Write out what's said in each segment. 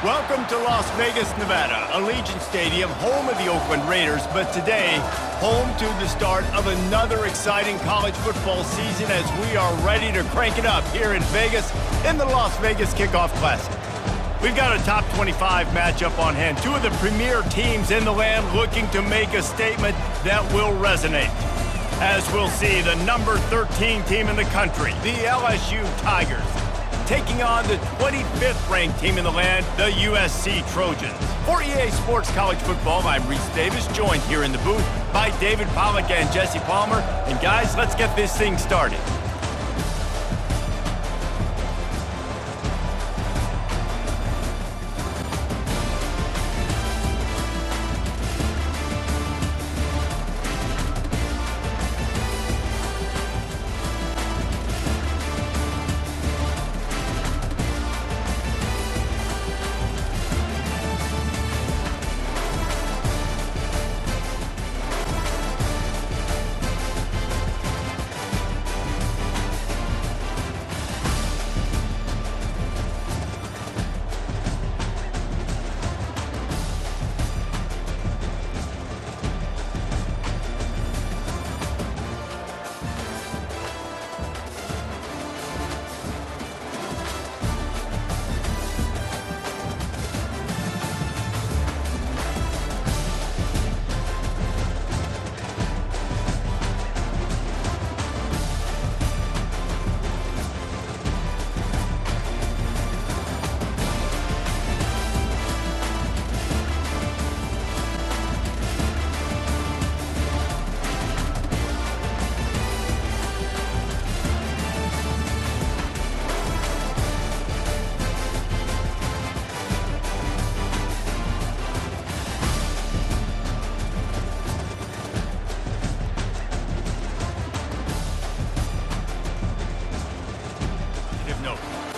Welcome to Las Vegas, Nevada, Allegiant Stadium, home of the Oakland Raiders, but today, home to the start of another exciting college football season as we are ready to crank it up here in Vegas in the Las Vegas Kickoff Classic. We've got a top 25 matchup on hand, two of the premier teams in the land looking to make a statement that will resonate. As we'll see, the number 13 team in the country, the LSU Tigers, taking on the 25th ranked team in the land, the USC Trojans. For EA Sports College Football, I'm Reese Davis, joined here in the booth by David Pollack and Jesse Palmer. And guys, let's get this thing started.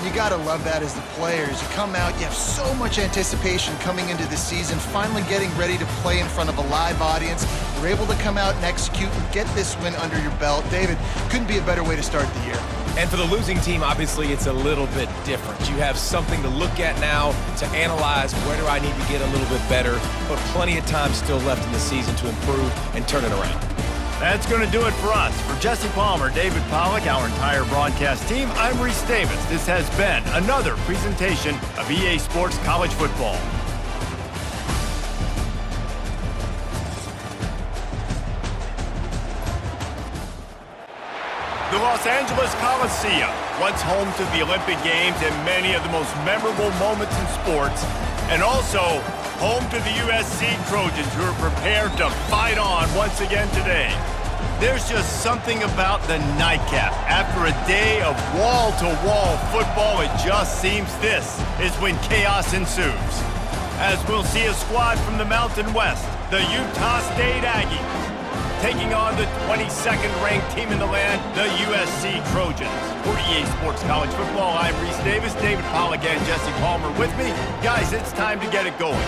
You gotta love that as the players. You come out, you have so much anticipation coming into the season, finally getting ready to play in front of a live audience. You're able to come out and execute and get this win under your belt. David, couldn't be a better way to start the year. And for the losing team, obviously, it's a little bit different. You have something to look at now, to analyze where do I need to get a little bit better, but plenty of time still left in the season to improve and turn it around. That's going to do it for us. For Jesse Palmer, David Pollack, our entire broadcast team, I'm Reese Davis. This has been another presentation of EA Sports College Football. The Los Angeles Coliseum, once home to the Olympic Games and many of the most memorable moments in sports, and also home to the USC Trojans, who are prepared to fight on once again today. There's just something about the nightcap. After a day of wall-to-wall football, it just seems this is when chaos ensues. As we'll see a squad from the Mountain West, the Utah State Aggies, taking on the 22nd ranked team in the land, the USC Trojans. For EA Sports College Football, I'm Reese Davis, David Pollack and Jesse Palmer with me. Guys, it's time to get it going.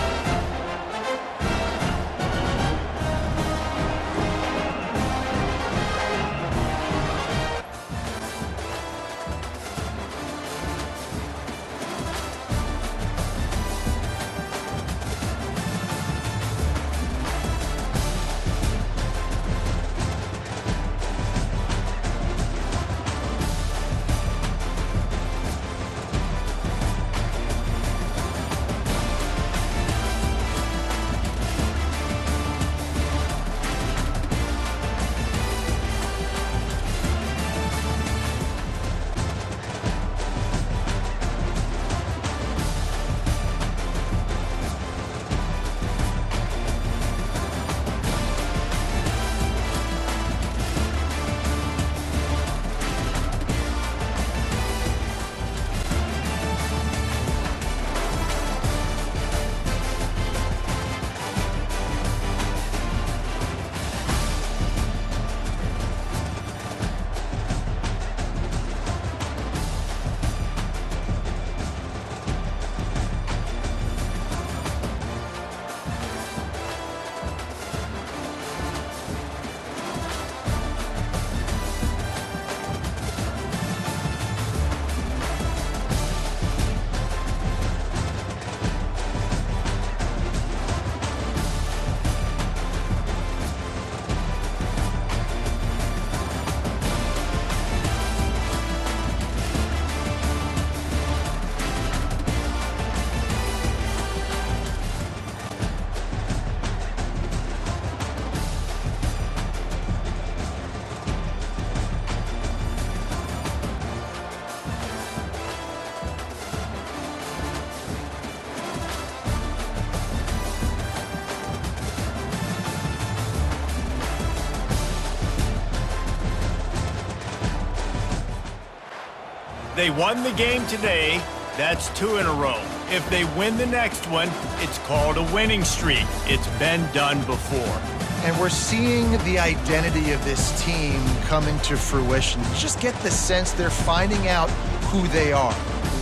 they won the game today, that's 2 in a row. If they win the next one, it's called a winning streak. It's been done before. And we're seeing the identity of this team come into fruition. You just get the sense they're finding out who they are,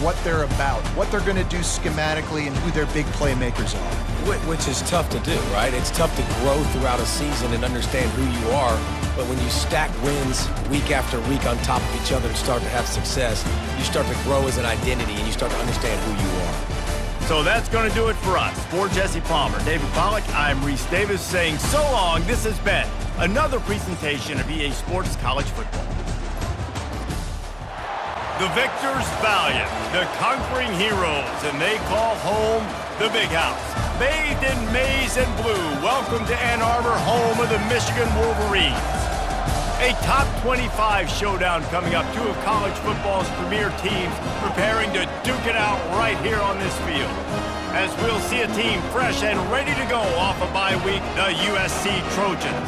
what they're about, what they're going to do schematically, and who their big playmakers are. Which is tough to do, right? It's tough to grow throughout a season and understand who you are, but when you stack wins week after week on top of each other and start to have success, you start to grow as an identity and you start to understand who you are. So that's going to do it for us. For Jesse Palmer, David Pollack, I'm Reese Davis saying so long. This has been another presentation of EA Sports College Football. The victors valiant, the conquering heroes, and they call home the Big House. Bathed in maize and blue, welcome to Ann Arbor, home of the Michigan Wolverines. A top 25 showdown coming up. 2 of college football's premier teams preparing to duke it out right here on this field. As we'll see a team fresh and ready to go off a bye week, the USC Trojans.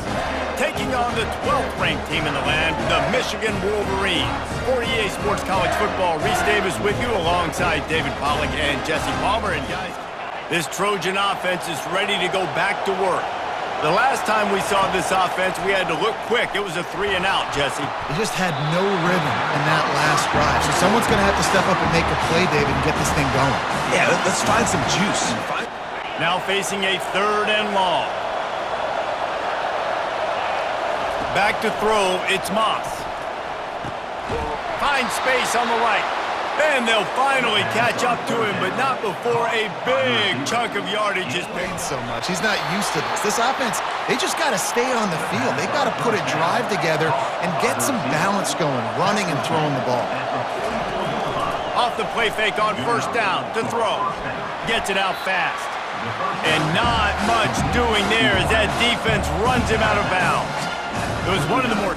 Taking on the 12th ranked team in the land, the Michigan Wolverines. For EA Sports College Football, Reese Davis with you alongside David Pollack and Jesse Palmer. And guys, this Trojan offense is ready to go back to work. The last time we saw this offense, we had to look quick. It was a 3 and out, Jesse. They just had no rhythm in that last drive. So someone's going to have to step up and make a play, David, and get this thing going. Yeah, let's find some juice. Now facing a 3rd and long. Back to throw, it's Moss. Finds space on the right. And they'll finally catch up to him, but not before a big chunk of yardage is picked. So much. He's not used to this. This offense, they just got to stay on the field. They got to put a drive together and get some balance going, running and throwing the ball. Off the play fake on 1st down to throw. Gets it out fast. And not much doing there as that defense runs him out of bounds. It was one of the more...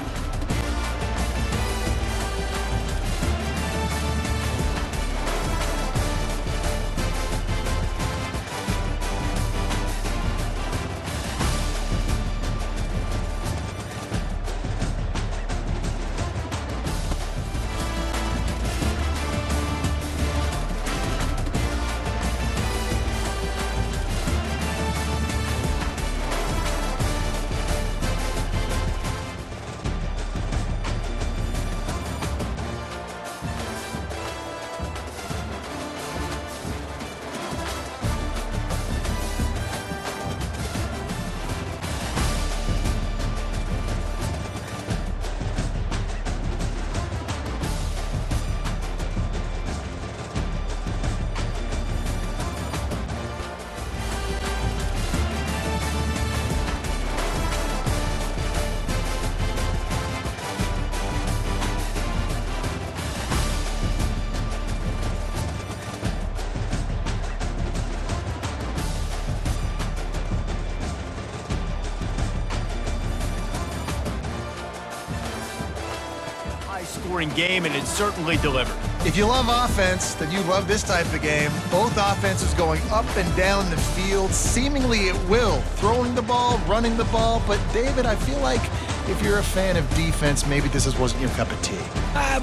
high-scoring game, and it certainly delivered. If you love offense, then you love this type of game. Both offenses going up and down the field, seemingly at will. Throwing the ball, running the ball. But, David, I feel like if you're a fan of defense, maybe this wasn't your cup of tea.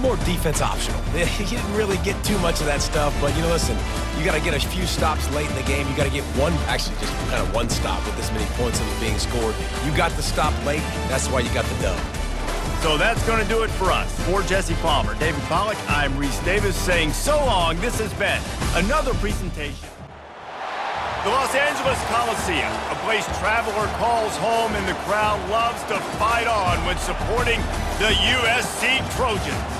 More defense optional. You didn't really get too much of that stuff, but, listen, you got to get a few stops late in the game. You got to get just kind of one stop with this many points that was being scored. You got the stop late. That's why you got the dub. So that's going to do it for us. For Jesse Palmer, David Pollack, I'm Reese Davis saying so long. This has been another presentation. The Los Angeles Coliseum, a place traveler calls home and the crowd loves to fight on when supporting the USC Trojans.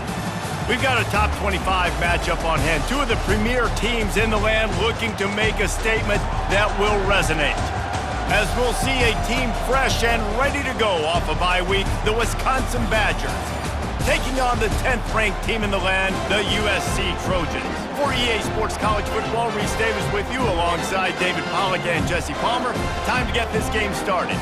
We've got a top 25 matchup on hand. 2 of the premier teams in the land looking to make a statement that will resonate. As we'll see a team fresh and ready to go off a bye week, the Wisconsin Badgers, taking on the 10th ranked team in the land, the USC Trojans. For EA Sports College Football, Reese Davis with you alongside David Pollack and Jesse Palmer. Time to get this game started.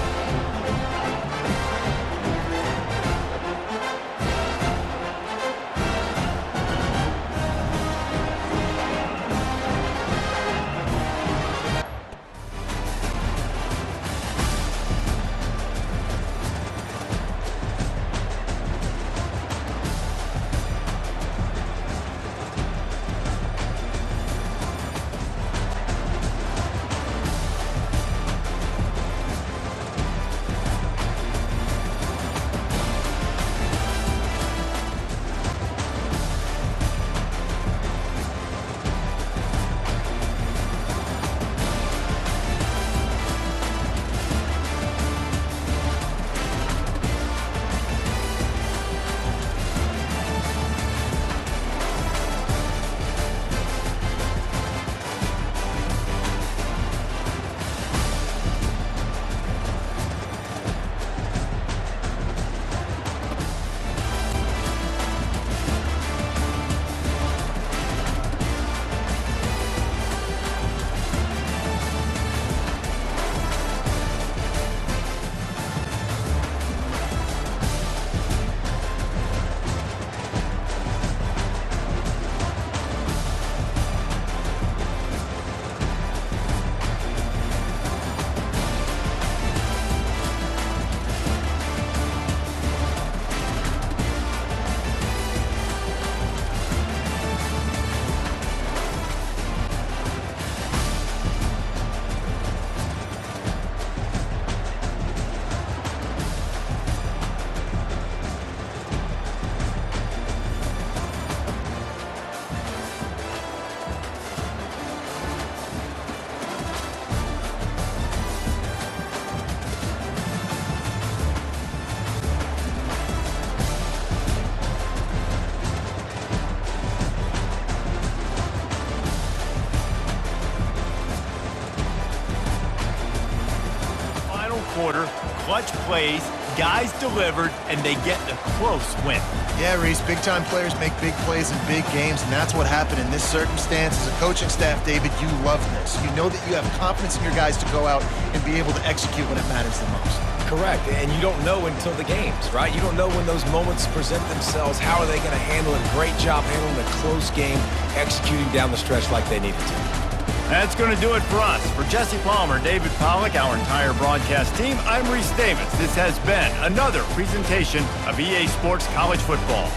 quarter, clutch plays, guys delivered, and they get a close win. Yeah, Reese, big-time players make big plays in big games, and that's what happened in this circumstance. As a coaching staff, David, you love this. You know that you have confidence in your guys to go out and be able to execute when it matters the most. Correct, and you don't know until the games, right? You don't know when those moments present themselves. How are they going to handle it? Great job handling a close game, executing down the stretch like they needed to. That's going to do it for us. For Jesse Palmer, David Pollack, our entire broadcast team, I'm Reese Davis. This has been another presentation of EA Sports College Football.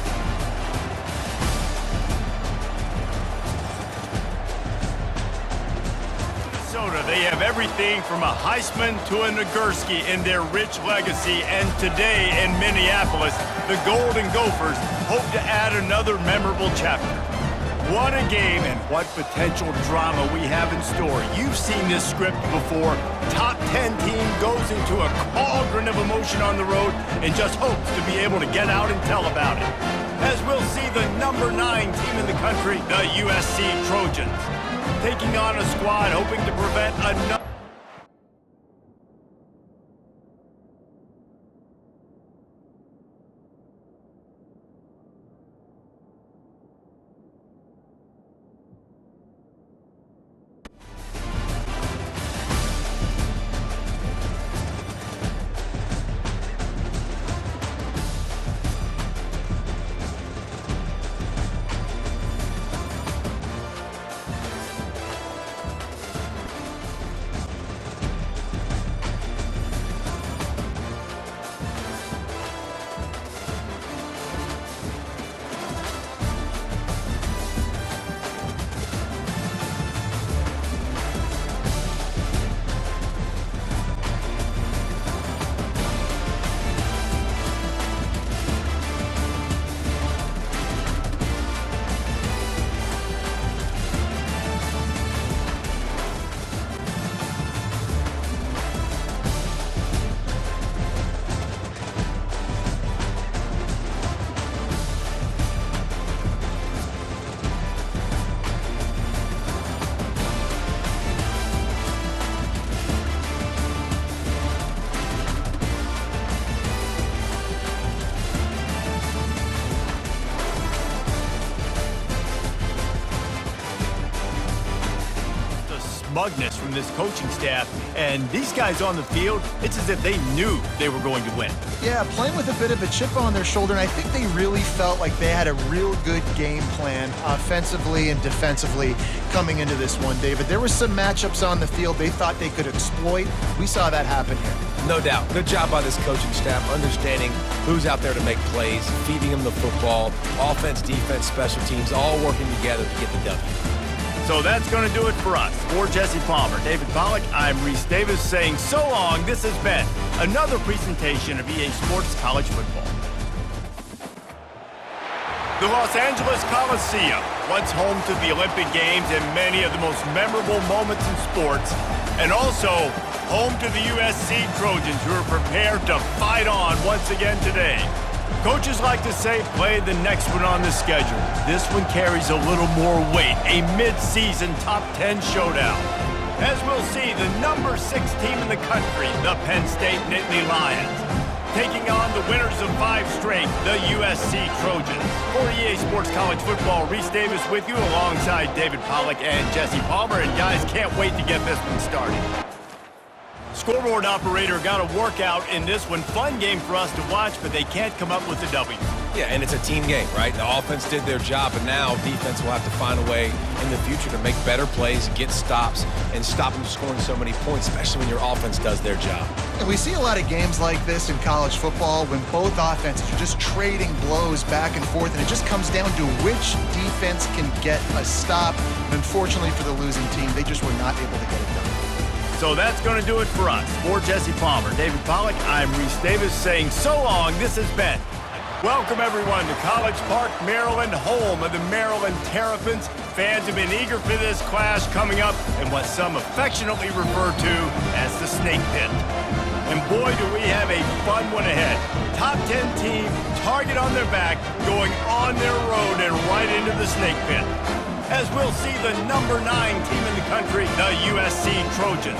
Minnesota, they have everything from a Heisman to a Nagurski in their rich legacy, and today in Minneapolis, the Golden Gophers hope to add another memorable chapter. What a game and what potential drama we have in store. You've seen this script before. Top 10 team goes into a cauldron of emotion on the road and just hopes to be able to get out and tell about it. As we'll see the number 9 team in the country, the USC Trojans, taking on a squad hoping to prevent another. Smugness from this coaching staff, and these guys on the field, it's as if they knew they were going to win. Yeah, playing with a bit of a chip on their shoulder, and I think they really felt like they had a real good game plan offensively and defensively coming into this one, David. There were some matchups on the field they thought they could exploit. We saw that happen here. No doubt. Good job by this coaching staff, understanding who's out there to make plays, feeding them the football, offense, defense, special teams, all working together to get the W. So that's going to do it for us. For Jesse Palmer, David Pollack, I'm Reese Davis saying so long. This has been another presentation of EA Sports College Football. The Los Angeles Coliseum, once home to the Olympic Games and many of the most memorable moments in sports, and also home to the USC Trojans, who are prepared to fight on once again today. Coaches like to say, play the next one on the schedule. This one carries a little more weight, a mid-season top 10 showdown. As we'll see, the number 6 team in the country, the Penn State Nittany Lions, taking on the winners of 5 straight, the USC Trojans. For EA Sports College Football, Reese Davis with you alongside David Pollack and Jesse Palmer. And guys, can't wait to get this one started. Scoreboard operator got a workout in this one. Fun game for us to watch, but they can't come up with a W. Yeah, and it's a team game, right? The offense did their job, and now defense will have to find a way in the future to make better plays, get stops, and stop them scoring so many points, especially when your offense does their job. And we see a lot of games like this in college football when both offenses are just trading blows back and forth, and it just comes down to which defense can get a stop. And unfortunately for the losing team, they just were not able to get it done. So that's going to do it for us. For Jesse Palmer, David Pollack, I'm Reese Davis saying so long. This has been. Welcome, everyone, to College Park, Maryland, home of the Maryland Terrapins. Fans have been eager for this clash coming up in what some affectionately refer to as the Snake Pit. And boy, do we have a fun one ahead. Top 10 team, target on their back, going on their road and right into the Snake Pit. As we'll see the number 9 team in the country, the USC Trojans,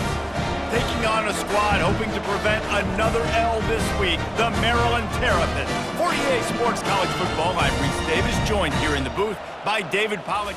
taking on a squad hoping to prevent another L this week, the Maryland Terrapins. For EA Sports College Football, I'm Reese Davis, joined here in the booth by David Pollock.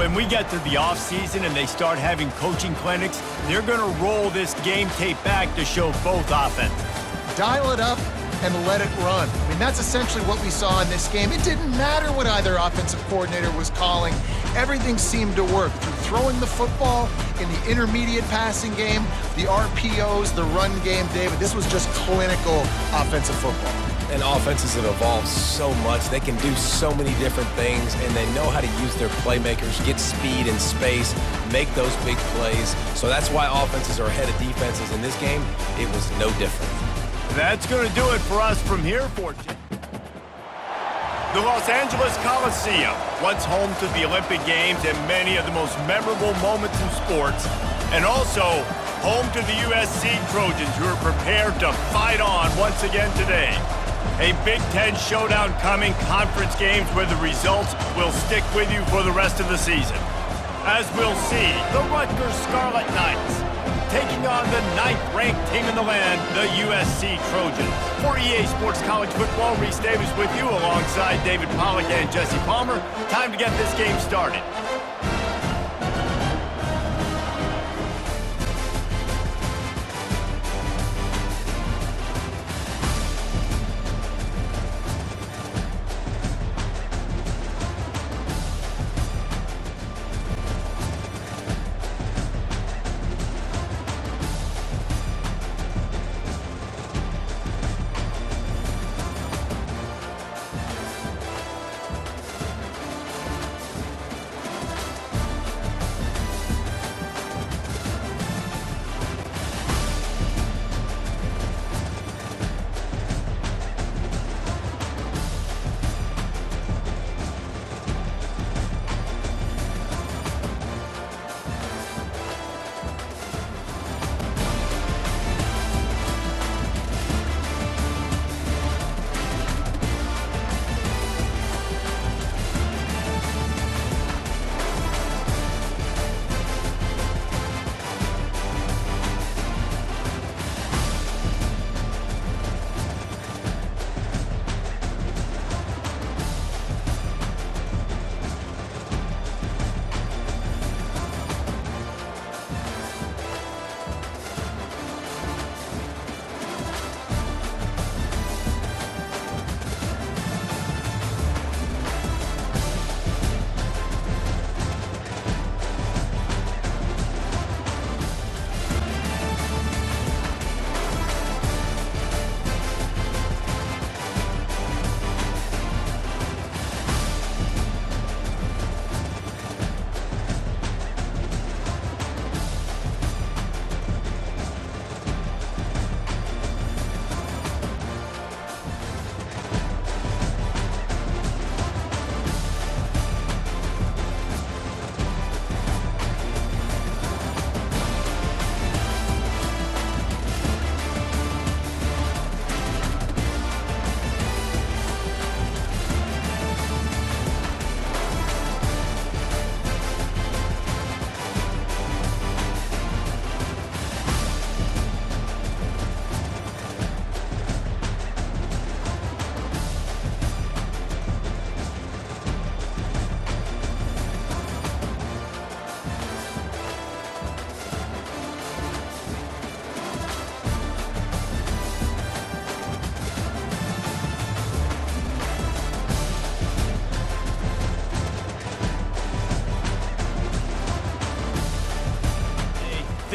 When we get to the offseason and they start having coaching clinics, they're going to roll this game tape back to show both offenses. Dial it up and let it run. I mean, that's essentially what we saw in this game. It didn't matter what either offensive coordinator was calling. Everything seemed to work through throwing the football in the intermediate passing game, the RPOs, the run game, David. This was just clinical offensive football. And offenses have evolved so much. They can do so many different things, and they know how to use their playmakers, get speed and space, make those big plays. So that's why offenses are ahead of defenses. In this game, it was no different. That's going to do it for us from here for the Los Angeles Coliseum, once home to the Olympic Games and many of the most memorable moments in sports, and also home to the USC Trojans, who are prepared to fight on once again today. A Big Ten showdown coming, conference games where the results will stick with you for the rest of the season. As we'll see, the Rutgers Scarlet Knights taking on the 9th-ranked team in the land, the USC Trojans. For EA Sports College Football, Reese Davis with you alongside David Pollock and Jesse Palmer. Time to get this game started.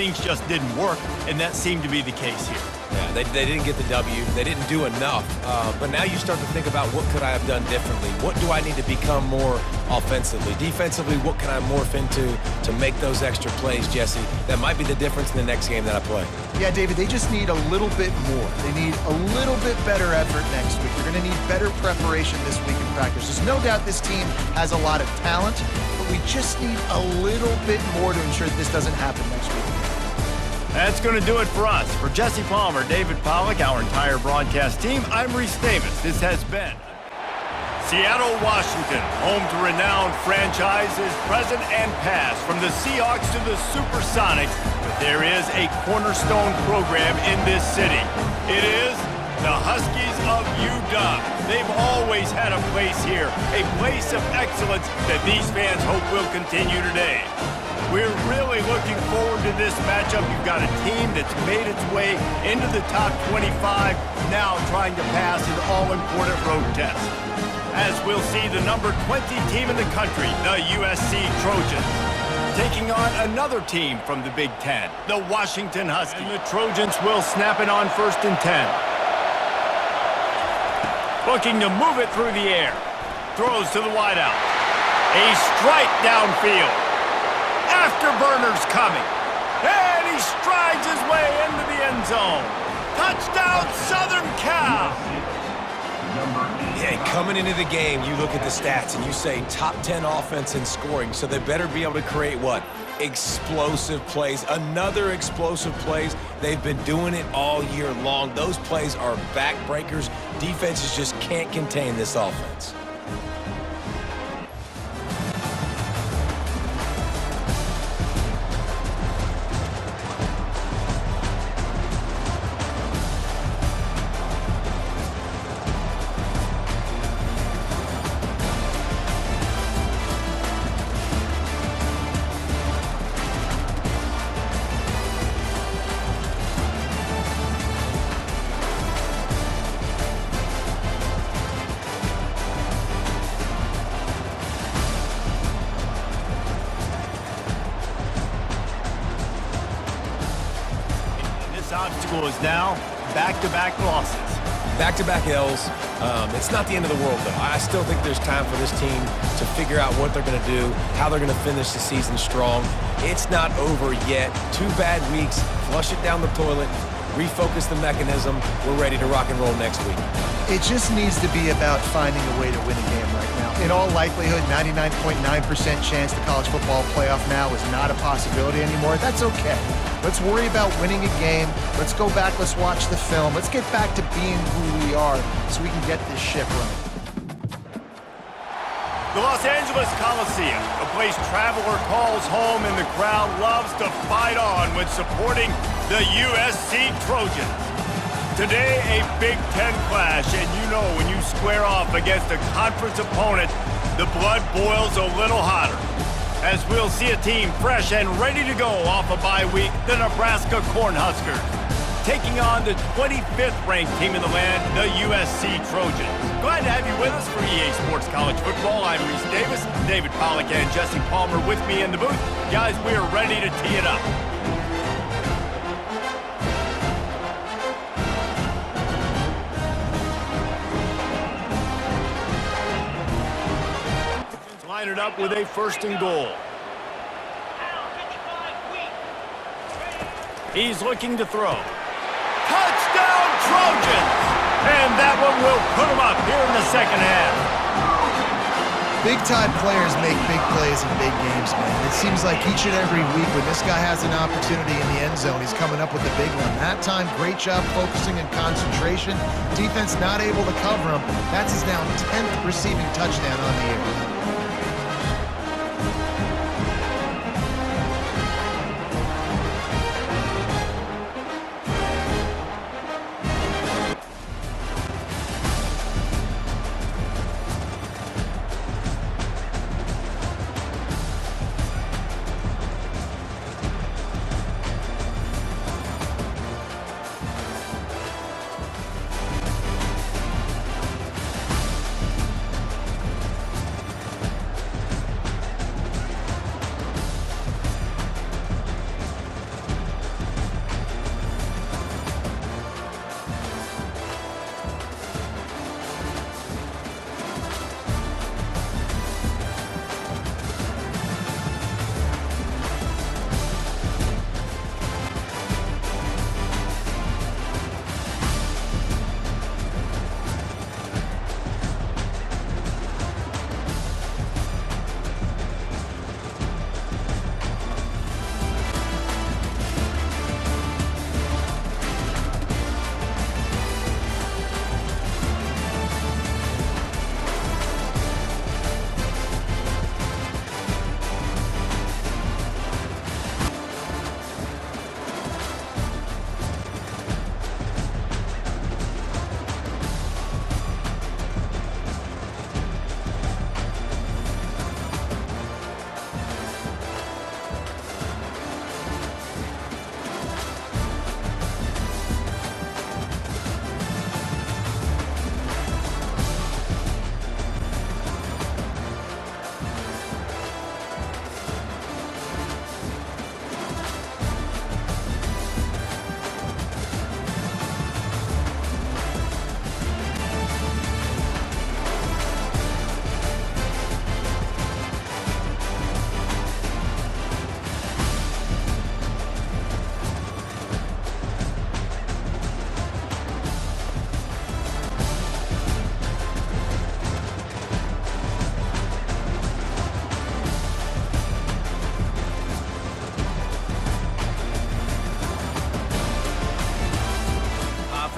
things just didn't work, and that seemed to be the case here. Yeah, they didn't get the W. They didn't do enough. But now you start to think about what could I have done differently? What do I need to become more offensively? Defensively, what can I morph into to make those extra plays, Jesse? That might be the difference in the next game that I play. Yeah, David, they just need a little bit more. They need a little bit better effort next week. They're going to need better preparation this week in practice. There's no doubt this team has a lot of talent, but we just need a little bit more to ensure that this doesn't happen next week. That's going to do it for us. For Jesse Palmer, David Pollack, our entire broadcast team, I'm Reese Davis. This has been Seattle, Washington, home to renowned franchises present and past, from the Seahawks to the Supersonics. But there is a cornerstone program in this city. It is the Huskies of UW. They've always had a place here, a place of excellence that these fans hope will continue today. We're really looking forward to this matchup. You've got a team that's made its way into the top 25, now trying to pass an all-important road test. As we'll see the number 20 team in the country, the USC Trojans, taking on another team from the Big Ten, the Washington Huskies. And the Trojans will snap it on 1st and 10. Looking to move it through the air. Throws to the wideout. A strike downfield. Afterburner's coming. And he strides his way into the end zone. Touchdown, Southern Cal! Yeah, coming into the game, you look at the stats and you say top 10 offense in scoring, so they better be able to create what? Explosive plays. Another explosive plays. They've been doing it all year long. Those plays are backbreakers. Defenses just can't contain this offense. Obstacle is now back-to-back losses. Back-to-back L's. It's not the end of the world, though. I still think there's time for this team to figure out what they're going to do, how they're going to finish the season strong. It's not over yet. 2 bad weeks. Flush it down the toilet. Refocus the mechanism. We're ready to rock and roll next week. It just needs to be about finding a way to win a game right now. In all likelihood, 99.9% chance the college football playoff now is not a possibility anymore. That's okay. Let's worry about winning a game. Let's go back. Let's watch the film. Let's get back to being who we are so we can get this ship running. The Los Angeles Coliseum, a place traveler calls home and the crowd loves to fight on when supporting the USC Trojans. Today, a Big Ten clash, and you know when you square off against a conference opponent, the blood boils a little hotter. As we'll see a team fresh and ready to go off a bye week, the Nebraska Cornhuskers, taking on the 25th ranked team in the land, the USC Trojans. Glad to have you with us for EA Sports College Football. I'm Reese Davis, David Pollack and Jesse Palmer with me in the booth. Guys, we are ready to tee it up. Line it up with a 1st and goal. He's looking to throw. Touchdown, Trojans! And that one will put him up here in the second half. Big-time players make big plays in big games, man. It seems like each and every week when this guy has an opportunity in the end zone, he's coming up with a big one. That time, great job focusing and concentration. Defense not able to cover him. That's his now 10th receiving touchdown on the year.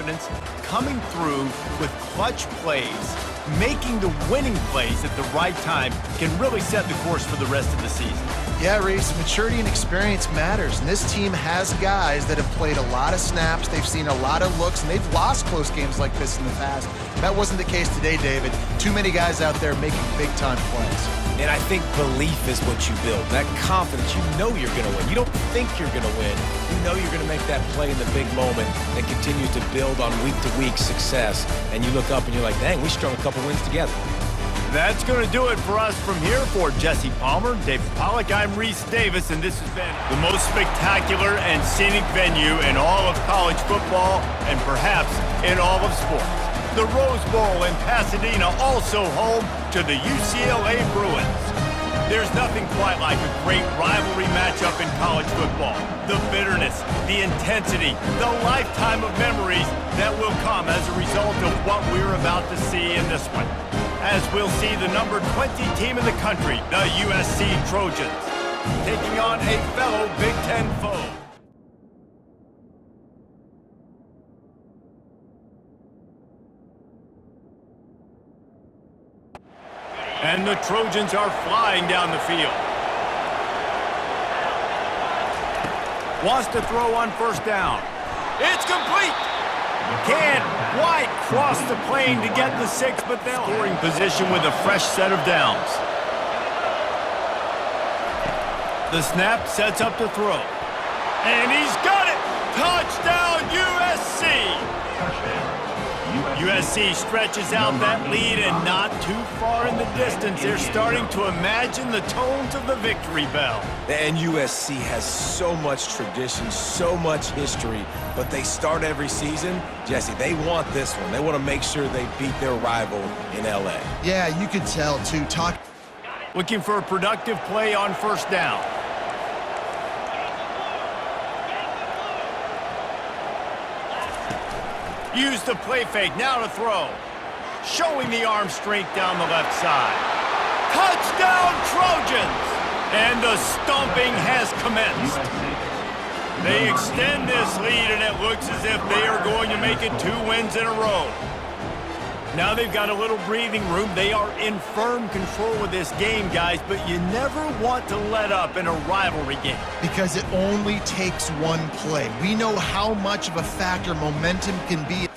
confidence, coming through with clutch plays, making the winning plays at the right time can really set the course for the rest of the season. Yeah, Reese, maturity and experience matters, and this team has guys that have played a lot of snaps, they've seen a lot of looks, and they've lost close games like this in the past. That wasn't the case today, David. Too many guys out there making big-time plays. And I think belief is what you build. That confidence, you know you're going to win. You don't think you're going to win. You know you're going to make that play in the big moment and continue to build on week-to-week success. And you look up and you're like, dang, we strung a couple wins together. That's going to do it for us from here. For Jesse Palmer, David Pollack, I'm Reese Davis, and this has been the most spectacular and scenic venue in all of college football and perhaps in all of sports. The Rose Bowl in Pasadena, also home to the UCLA Bruins. There's nothing quite like a great rivalry matchup in college football. The bitterness, the intensity, the lifetime of memories that will come as a result of what we're about to see in this one. As we'll see the number 20 team in the country, the USC Trojans, taking on a fellow Big Ten foe. And the Trojans are flying down the field. Wants to throw on first down. It's complete. Can't quite cross the plane to get the 6, but they'll scoring position with a fresh set of downs. The snap sets up to throw. And he's got it! Touchdown USC! USC stretches out that lead and not too far in the distance. They're starting to imagine the tones of the victory bell. And USC has so much tradition, so much history, but they start every season. Jesse, they want this one. They want to make sure they beat their rival in LA. Yeah, you could tell, too. Looking for a productive play on first down. Use the play fake, now to throw. Showing the arm strength down the left side. Touchdown Trojans! And the stomping has commenced. They extend this lead, and it looks as if they are going to make it 2 wins in a row. Now they've got a little breathing room. They are in firm control of this game, guys, but you never want to let up in a rivalry game. Because it only takes one play. We know how much of a factor momentum can be.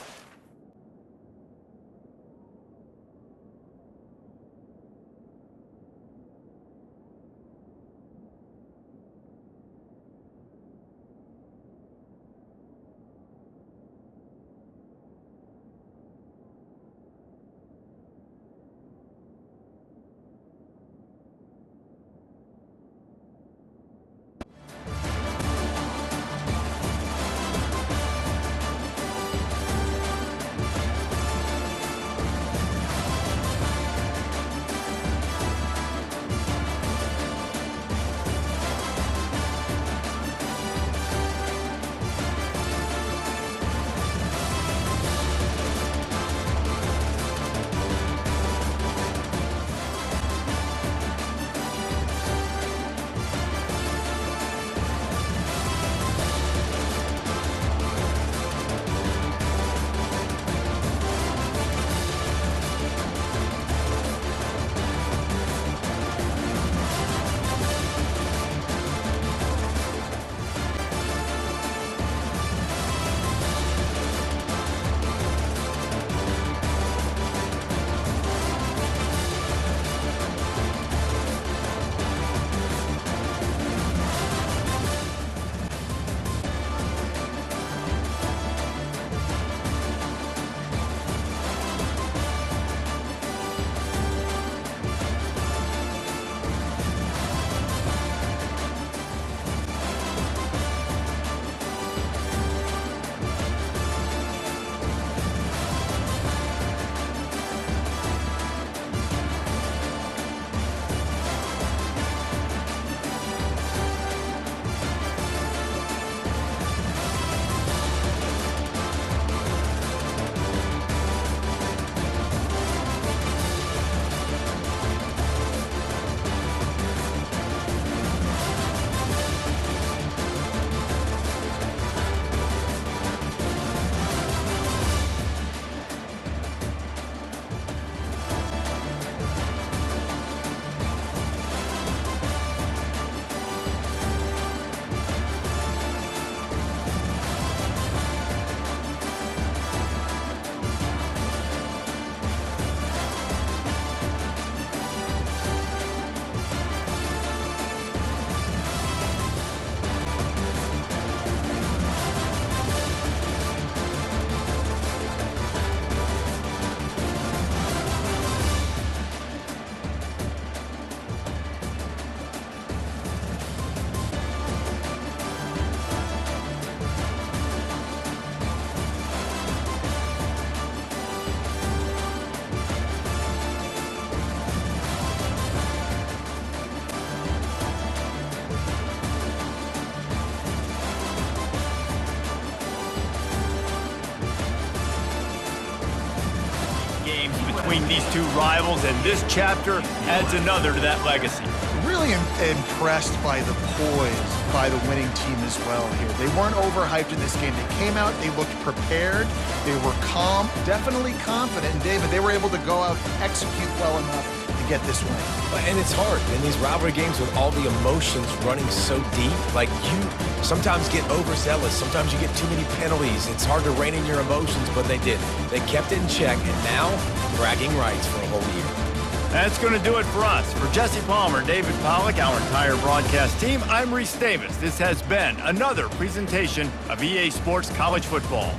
between these two rivals, and this chapter adds another to that legacy. Really impressed by the poise by the winning team as well here. They weren't overhyped in this game. They came out, they looked prepared, they were calm, definitely confident. And David, they were able to go out and execute well enough to get this win. And it's hard in these rivalry games with all the emotions running so deep. Like, you sometimes get overzealous. Sometimes you get too many penalties. It's hard to rein in your emotions, but they did. They kept it in check, and now bragging rights for a whole year. That's going to do it for us. For Jesse Palmer, David Pollack, our entire broadcast team, I'm Reese Davis. This has been another presentation of EA Sports College Football.